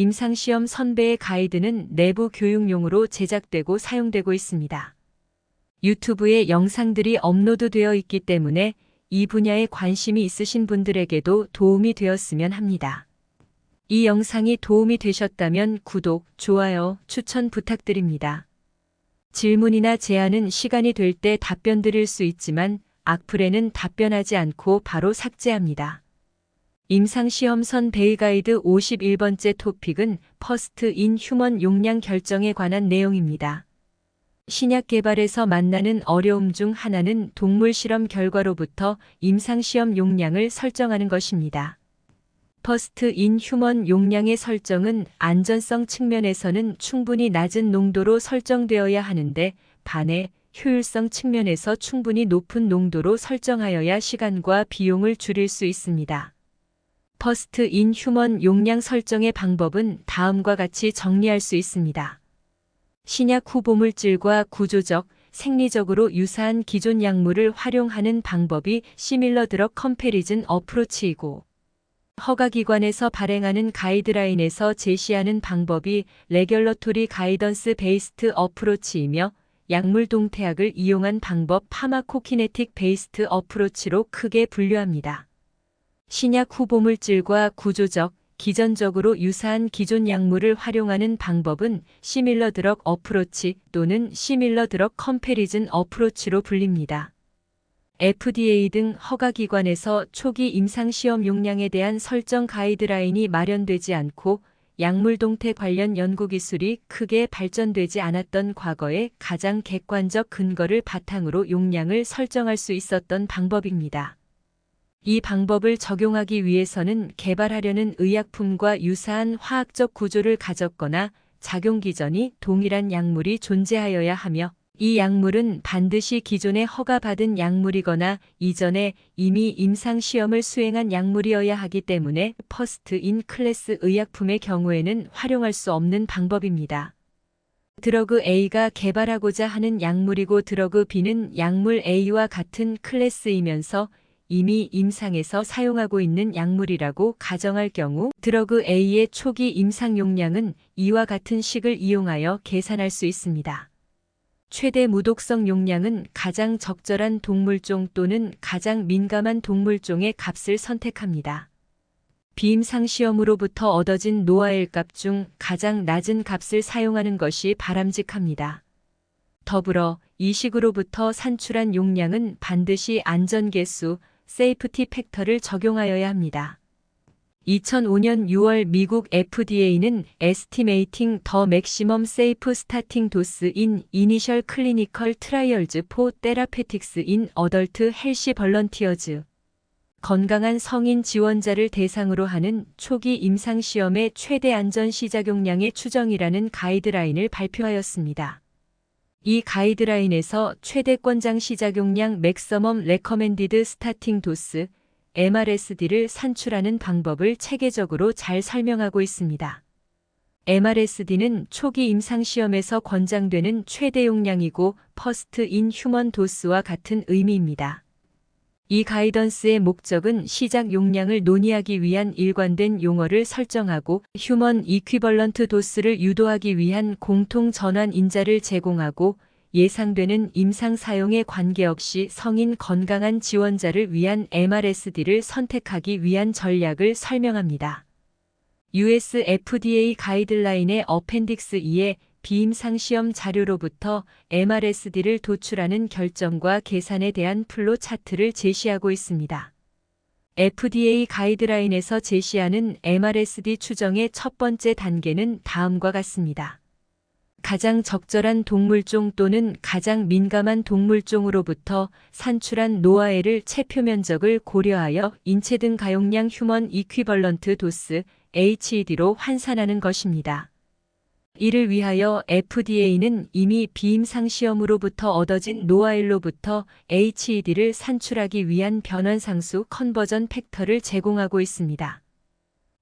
임상시험 선배의 가이드는 내부 교육용으로 제작되고 사용되고 있습니다. 유튜브에 영상들이 업로드되어 있기 때문에 이 분야에 관심이 있으신 분들에게도 도움이 되었으면 합니다. 이 영상이 도움이 되셨다면 구독, 좋아요, 추천 부탁드립니다. 질문이나 제안은 시간이 될 때 답변 드릴 수 있지만 악플에는 답변하지 않고 바로 삭제합니다. 임상시험선 배의 가이드 51번째 토픽은 퍼스트 인 휴먼 용량 결정에 관한 내용입니다. 신약 개발에서 만나는 어려움 중 하나는 동물 실험 결과로부터 임상시험 용량을 설정하는 것입니다. 퍼스트 인 휴먼 용량의 설정은 안전성 측면에서는 충분히 낮은 농도로 설정되어야 하는데 반해 효율성 측면에서 충분히 높은 농도로 설정하여야 시간과 비용을 줄일 수 있습니다. 퍼스트 인 휴먼 용량 설정의 방법은 다음과 같이 정리할 수 있습니다. 신약 후보물질과 구조적, 생리적으로 유사한 기존 약물을 활용하는 방법이 시밀러 드럭 컴패리즌 어프로치이고 허가기관에서 발행하는 가이드라인에서 제시하는 방법이 레귤러토리 가이던스 베이스트 어프로치이며 약물 동태약을 이용한 방법 파마코키네틱 베이스트 어프로치로 크게 분류합니다. 신약 후보물질과 구조적, 기전적으로 유사한 기존 약물을 활용하는 방법은 시밀러 드럭 어프로치 또는 시밀러 드럭 컴패리즌 어프로치로 불립니다. FDA 등 허가기관에서 초기 임상시험 용량에 대한 설정 가이드라인이 마련되지 않고 약물 동태 관련 연구기술이 크게 발전되지 않았던 과거에 가장 객관적 근거를 바탕으로 용량을 설정할 수 있었던 방법입니다. 이 방법을 적용하기 위해서는 개발하려는 의약품과 유사한 화학적 구조를 가졌거나 작용 기전이 동일한 약물이 존재하여야 하며 이 약물은 반드시 기존에 허가받은 약물이거나 이전에 이미 임상시험을 수행한 약물이어야 하기 때문에 퍼스트 인 클래스 의약품의 경우에는 활용할 수 없는 방법입니다. 드러그 A가 개발하고자 하는 약물이고 드러그 B는 약물 A와 같은 클래스이면서 이미 임상에서 사용하고 있는 약물이라고 가정할 경우 드러그 A의 초기 임상 용량은 이와 같은 식을 이용하여 계산할 수 있습니다. 최대 무독성 용량은 가장 적절한 동물종 또는 가장 민감한 동물종의 값을 선택합니다. 비임상시험으로부터 얻어진 노아엘 값 중 가장 낮은 값을 사용하는 것이 바람직합니다. 더불어 이 식으로부터 산출한 용량은 반드시 안전계수, 세이프티 팩터를 적용하여야 합니다. 2005년 6월 미국 FDA는 Estimating the Maximum Safe Starting Dose in Initial Clinical Trials for Therapeutics in Adult Healthy Volunteers 건강한 성인 지원자를 대상으로 하는 초기 임상시험의 최대 안전 시작용량의 추정이라는 가이드라인을 발표하였습니다. 이 가이드라인에서 최대 권장 시작용량 Maximum Recommended Starting Dose MRSD를 산출하는 방법을 체계적으로 잘 설명하고 있습니다. MRSD는 초기 임상시험에서 권장되는 최대 용량이고 퍼스트 인 휴먼 도스와 같은 의미입니다. 이 가이던스의 목적은 시작 용량을 논의하기 위한 일관된 용어를 설정하고 휴먼 이퀴벌런트 도스를 유도하기 위한 공통 전환 인자를 제공하고 예상되는 임상 사용에 관계없이 성인 건강한 지원자를 위한 MRSD를 선택하기 위한 전략을 설명합니다. US FDA 가이드라인의 어펜딕스 2의 비임상시험 자료로부터 MRSD를 도출하는 결정과 계산에 대한 플로 차트를 제시하고 있습니다. FDA 가이드라인에서 제시하는 MRSD 추정의 첫 번째 단계는 다음과 같습니다. 가장 적절한 동물종 또는 가장 민감한 동물종으로부터 산출한 노아엘을 체표 면적을 고려하여 인체 등 가용량 휴먼 이퀴벌런트 도스 HED로 환산하는 것입니다. 이를 위하여 FDA는 이미 비임상시험으로부터 얻어진 노아엘로부터 HED를 산출하기 위한 변환상수 컨버전 팩터를 제공하고 있습니다.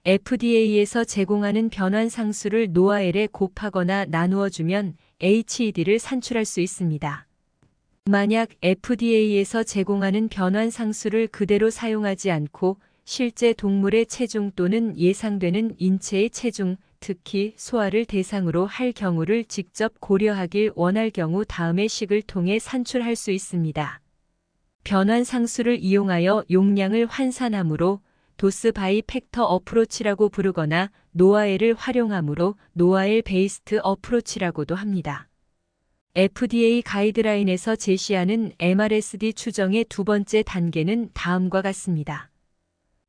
FDA에서 제공하는 변환상수를 노아엘에 곱하거나 나누어 주면 HED를 산출할 수 있습니다. 만약 FDA에서 제공하는 변환상수를 그대로 사용하지 않고 실제 동물의 체중 또는 예상되는 인체의 체중, 특히 소화를 대상으로 할 경우를 직접 고려하길 원할 경우 다음의 식을 통해 산출할 수 있습니다. 변환 상수를 이용하여 용량을 환산하므로 도스 바이 팩터 어프로치라고 부르거나 노아엘을 활용하므로 노아엘 베이스트 어프로치라고도 합니다. FDA 가이드라인에서 제시하는 MRSD 추정의 두 번째 단계는 다음과 같습니다.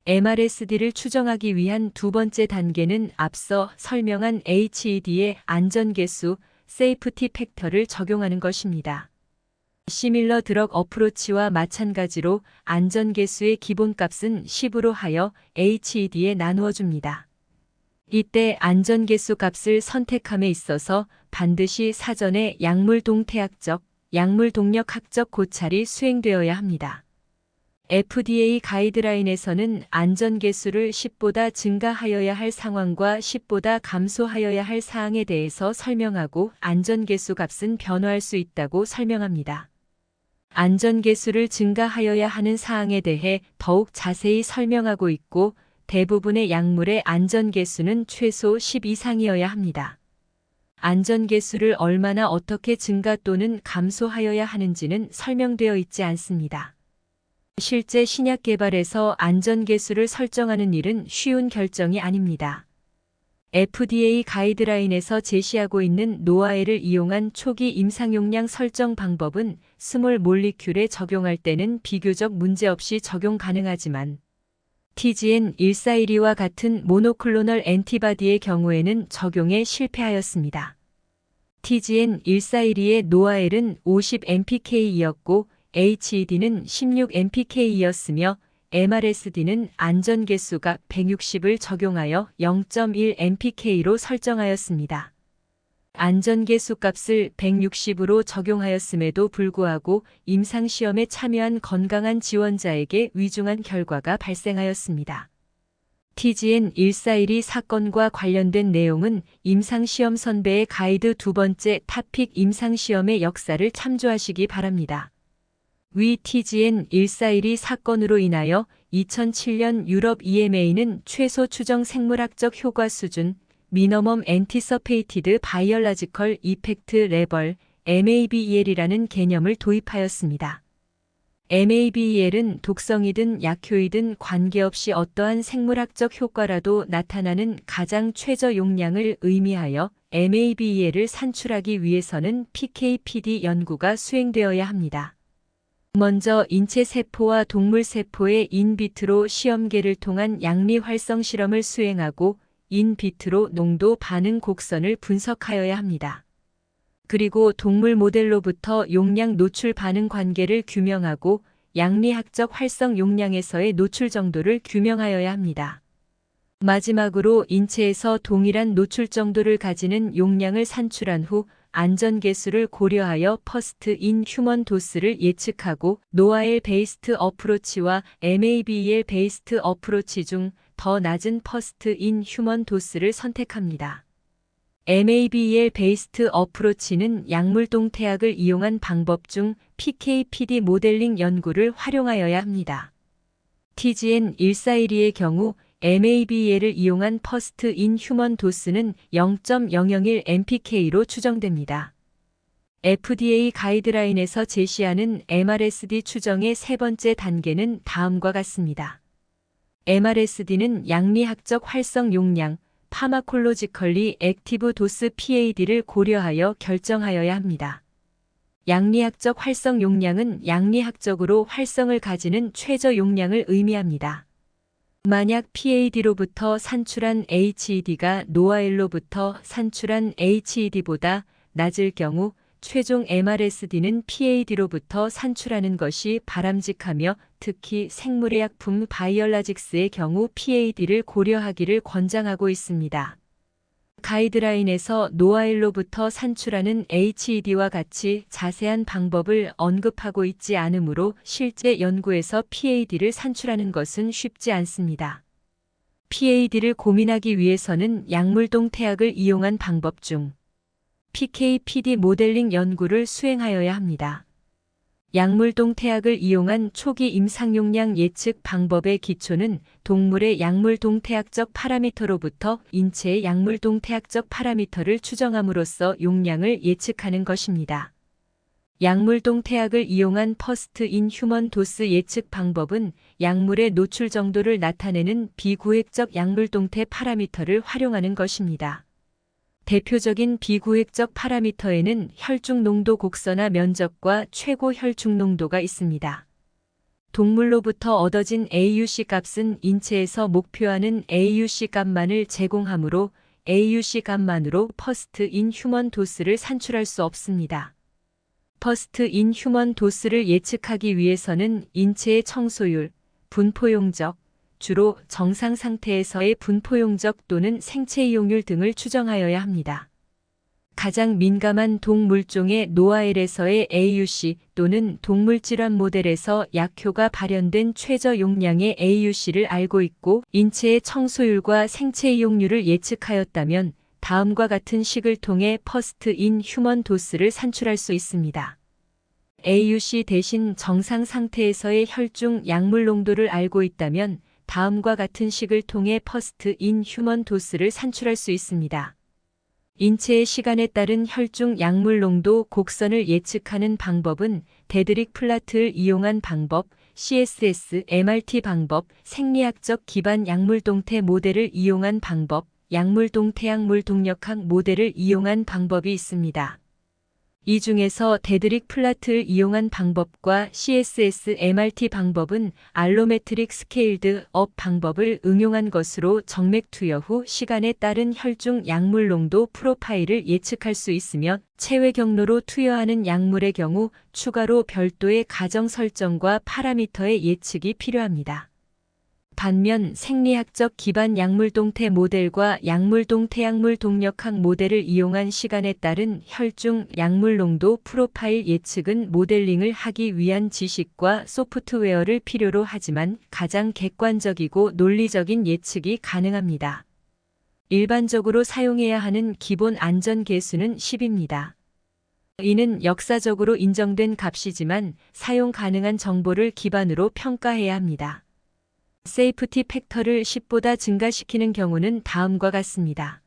MRSD를 추정하기 위한 두 번째 단계는 앞서 설명한 HED의 안전계수, 세이프티 팩터를 적용하는 것입니다. 시밀러 드럭 어프로치와 마찬가지로 안전계수의 기본값은 10으로 하여 HED에 나누어 줍니다. 이때 안전계수 값을 선택함에 있어서 반드시 사전에 약물 동태학적, 약물 동력학적 고찰이 수행되어야 합니다. FDA 가이드라인에서는 안전계수를 10보다 증가하여야 할 상황과 10보다 감소하여야 할 사항에 대해서 설명하고 안전계수 값은 변화할 수 있다고 설명합니다. 안전계수를 증가하여야 하는 사항에 대해 더욱 자세히 설명하고 있고 대부분의 약물의 안전계수는 최소 10 이상이어야 합니다. 안전계수를 얼마나 어떻게 증가 또는 감소하여야 하는지는 설명되어 있지 않습니다. 실제 신약 개발에서 안전계수를 설정하는 일은 쉬운 결정이 아닙니다. FDA 가이드라인에서 제시하고 있는 노아엘을 이용한 초기 임상용량 설정 방법은 스몰 몰리큘에 적용할 때는 비교적 문제없이 적용 가능하지만 TGN-141과 같은 모노클로널 엔티바디의 경우에는 적용에 실패하였습니다. TGN-141의 노아엘은 50 mpk이었고 HED는 16 mpk이었으며 MRSD는 안전계수가 160을 적용하여 0.1 mpk로 설정하였습니다. 안전계수 값을 160으로 적용하였음에도 불구하고 임상시험에 참여한 건강한 지원자에게 위중한 결과가 발생하였습니다. TGN-141이 사건과 관련된 내용은 임상시험 선배의 가이드 두 번째 타픽 임상시험의 역사를 참조하시기 바랍니다. 위 TGN-141이 사건으로 인하여 2007년 유럽 EMA는 최소 추정 생물학적 효과 수준 미너멈 앤티서페이티드 바이올라지컬 이펙트 레벨 MABEL이라는 개념을 도입하였습니다. MABEL은 독성이든 약효이든 관계없이 어떠한 생물학적 효과라도 나타나는 가장 최저 용량을 의미하여 MABEL을 산출하기 위해서는 PK/PD 연구가 수행되어야 합니다. 먼저 인체 세포와 동물 세포의 인비트로 시험계를 통한 양리 활성 실험을 수행하고 인비트로 농도 반응 곡선을 분석하여야 합니다. 그리고 동물 모델로부터 용량 노출 반응 관계를 규명하고 양리학적 활성 용량에서의 노출 정도를 규명하여야 합니다. 마지막으로 인체에서 동일한 노출 정도를 가지는 용량을 산출한 후 안전계수를 고려하여 퍼스트 인 휴먼 도스를 예측하고 노아엘 베이스트 어프로치와 MABEL 베이스트 어프로치 중 더 낮은 퍼스트 인 휴먼 도스를 선택합니다. MABEL 베이스트 어프로치는 약물동 태학을 이용한 방법 중 PK/PD 모델링 연구를 활용하여야 합니다. TGN-141의 경우 MABEL을 이용한 퍼스트 인 휴먼 도스는 0.001 mpk로 추정됩니다. FDA 가이드라인에서 제시하는 MRSD 추정의 세 번째 단계는 다음과 같습니다. MRSD는 양리학적 활성 용량, 파마콜로지컬리 액티브 도스 PAD를 고려하여 결정하여야 합니다. 양리학적 활성 용량은 양리학적으로 활성을 가지는 최저 용량을 의미합니다. 만약 PAD로부터 산출한 HED가 노아엘로부터 산출한 HED보다 낮을 경우 최종 MRSD는 PAD로부터 산출하는 것이 바람직하며 특히 생물의 약품 바이올라직스의 경우 PAD를 고려하기를 권장하고 있습니다. 가이드라인에서 노아엘로부터 산출하는 HED와 같이 자세한 방법을 언급하고 있지 않으므로 실제 연구에서 PAD를 산출하는 것은 쉽지 않습니다. PAD를 고민하기 위해서는 약물동 태학을 이용한 방법 중 PK/PD 모델링 연구를 수행하여야 합니다. 약물동태약을 이용한 초기 임상용량 예측 방법의 기초는 동물의 약물동태약적 파라미터로부터 인체의 약물동태약적 파라미터를 추정함으로써 용량을 예측하는 것입니다. 약물동태약을 이용한 퍼스트 인 휴먼 도스 예측 방법은 약물의 노출 정도를 나타내는 비구획적 약물동태 파라미터를 활용하는 것입니다. 대표적인 비구획적 파라미터에는 혈중 농도 곡선화 면적과 최고 혈중 농도가 있습니다. 동물로부터 얻어진 AUC 값은 인체에서 목표하는 AUC 값만을 제공하므로 AUC 값만으로 퍼스트 인 휴먼 도스를 산출할 수 없습니다. 퍼스트 인 휴먼 도스를 예측하기 위해서는 인체의 청소율, 분포용적, 주로 정상 상태에서의 분포용적 또는 생체 이용률 등을 추정하여야 합니다. 가장 민감한 동물종의 노아엘에서의 AUC 또는 동물질환 모델에서 약효가 발현된 최저 용량의 AUC를 알고 있고 인체의 청소율과 생체 이용률을 예측하였다면 다음과 같은 식을 통해 퍼스트 인 휴먼 도스를 산출할 수 있습니다. AUC 대신 정상 상태에서의 혈중 약물 농도를 알고 있다면 다음과 같은 식을 통해 퍼스트 인 휴먼 도스를 산출할 수 있습니다. 인체의 시간에 따른 혈중 약물 농도 곡선을 예측하는 방법은 데드릭 플라트를 이용한 방법, CSS, MRT 방법, 생리학적 기반 약물동태 모델을 이용한 방법, 약물동태약물 동력학 모델을 이용한 방법이 있습니다. 이 중에서 데드릭 플라트를 이용한 방법과 CSS MRT 방법은 알로메트릭 스케일드 업 방법을 응용한 것으로 정맥 투여 후 시간에 따른 혈중 약물 농도 프로파일을 예측할 수 있으며 체외 경로로 투여하는 약물의 경우 추가로 별도의 가정 설정과 파라미터의 예측이 필요합니다. 반면 생리학적 기반 약물동태 모델과 약물동태약물 동력학 모델을 이용한 시간에 따른 혈중 약물 농도 프로파일 예측은 모델링을 하기 위한 지식과 소프트웨어를 필요로 하지만 가장 객관적이고 논리적인 예측이 가능합니다. 일반적으로 사용해야 하는 기본 안전 계수는 10입니다. 이는 역사적으로 인정된 값이지만 사용 가능한 정보를 기반으로 평가해야 합니다. 세이프티 팩터를 10보다 증가시키는 경우는 다음과 같습니다.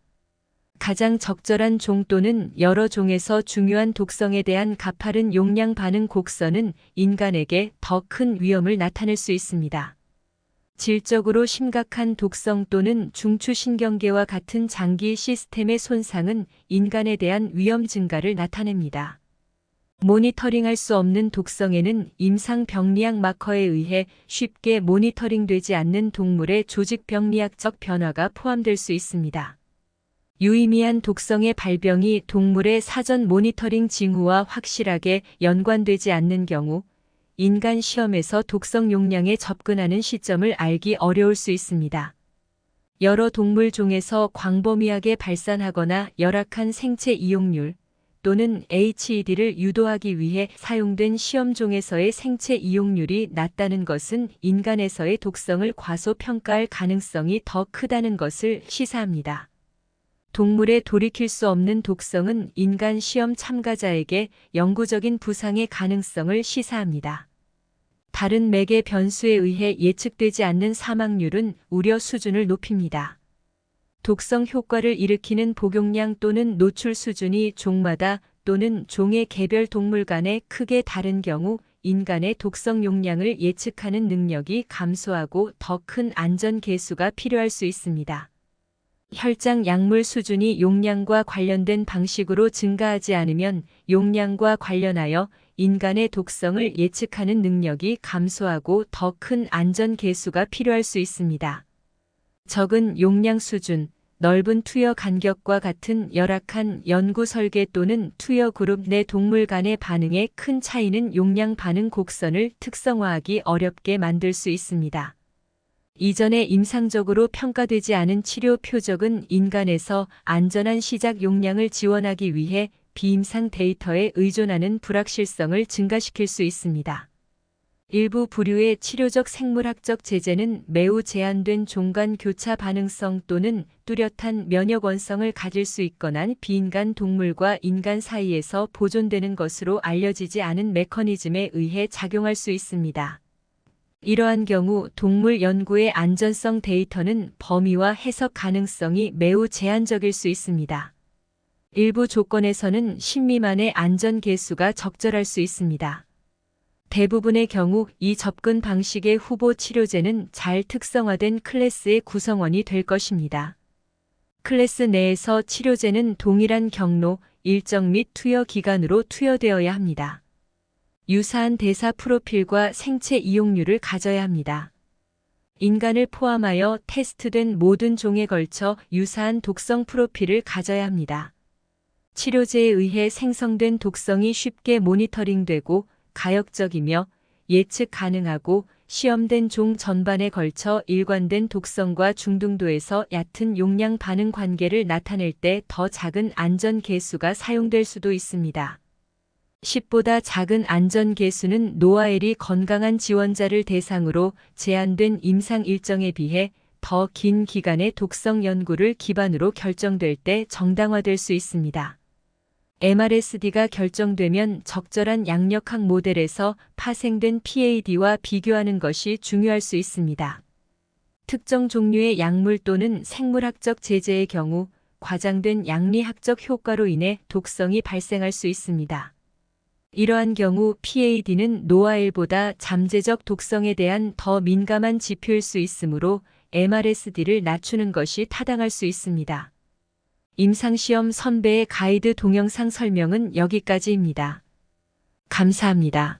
가장 적절한 종 또는 여러 종에서 중요한 독성에 대한 가파른 용량 반응 곡선은 인간에게 더 큰 위험을 나타낼 수 있습니다. 질적으로 심각한 독성 또는 중추신경계와 같은 장기 시스템의 손상은 인간에 대한 위험 증가를 나타냅니다. 모니터링할 수 없는 독성에는 임상병리학 마커에 의해 쉽게 모니터링되지 않는 동물의 조직병리학적 변화가 포함될 수 있습니다. 유의미한 독성의 발병이 동물의 사전 모니터링 징후와 확실하게 연관되지 않는 경우 인간 시험에서 독성 용량에 접근하는 시점을 알기 어려울 수 있습니다. 여러 동물 종에서 광범위하게 발산하거나 열악한 생체 이용률 또는 HED를 유도하기 위해 사용된 시험종에서의 생체 이용률이 낮다는 것은 인간에서의 독성을 과소평가할 가능성이 더 크다는 것을 시사합니다. 동물의 돌이킬 수 없는 독성은 인간 시험 참가자에게 영구적인 부상의 가능성을 시사합니다. 다른 매개 변수에 의해 예측되지 않는 사망률은 우려 수준을 높입니다. 독성 효과를 일으키는 복용량 또는 노출 수준이 종마다 또는 종의 개별 동물 간에 크게 다른 경우 인간의 독성 용량을 예측하는 능력이 감소하고 더 큰 안전 계수가 필요할 수 있습니다. 혈장 약물 수준이 용량과 관련된 방식으로 증가하지 않으면 용량과 관련하여 인간의 독성을 예측하는 능력이 감소하고 더 큰 안전 계수가 필요할 수 있습니다. 적은 용량 수준, 넓은 투여 간격과 같은 열악한 연구 설계 또는 투여 그룹 내 동물 간의 반응에 큰 차이는 용량 반응 곡선을 특성화하기 어렵게 만들 수 있습니다. 이전에 임상적으로 평가되지 않은 치료 표적은 인간에서 안전한 시작 용량을 지원하기 위해 비임상 데이터에 의존하는 불확실성을 증가시킬 수 있습니다. 일부 부류의 치료적 생물학적 제재는 매우 제한된 종간 교차 반응성 또는 뚜렷한 면역 원성을 가질 수 있거나 비인간 동물과 인간 사이에서 보존되는 것으로 알려지지 않은 메커니즘에 의해 작용할 수 있습니다. 이러한 경우 동물 연구의 안전성 데이터는 범위와 해석 가능성이 매우 제한적일 수 있습니다. 일부 조건에서는 10 미만의 안전 계수가 적절할 수 있습니다. 대부분의 경우 이 접근 방식의 후보 치료제는 잘 특성화된 클래스의 구성원이 될 것입니다. 클래스 내에서 치료제는 동일한 경로, 일정 및 투여 기간으로 투여되어야 합니다. 유사한 대사 프로필과 생체 이용률을 가져야 합니다. 인간을 포함하여 테스트된 모든 종에 걸쳐 유사한 독성 프로필을 가져야 합니다. 치료제에 의해 생성된 독성이 쉽게 모니터링되고 가역적이며 예측 가능하고 시험된 종 전반에 걸쳐 일관된 독성과 중등도에서 얕은 용량 반응 관계를 나타낼 때 더 작은 안전 계수가 사용될 수도 있습니다. 10보다 작은 안전 계수는 노아엘이 건강한 지원자를 대상으로 제한된 임상 일정에 비해 더 긴 기간의 독성 연구를 기반으로 결정될 때 정당화될 수 있습니다. MRSD가 결정되면 적절한 양력학 모델에서 파생된 PAD와 비교하는 것이 중요할 수 있습니다. 특정 종류의 약물 또는 생물학적 제재의 경우 과장된 양리학적 효과로 인해 독성이 발생할 수 있습니다. 이러한 경우 PAD는 노아엘보다 잠재적 독성에 대한 더 민감한 지표일 수 있으므로 MRSD를 낮추는 것이 타당할 수 있습니다. 임상시험 선배의 가이드 동영상 설명은 여기까지입니다. 감사합니다.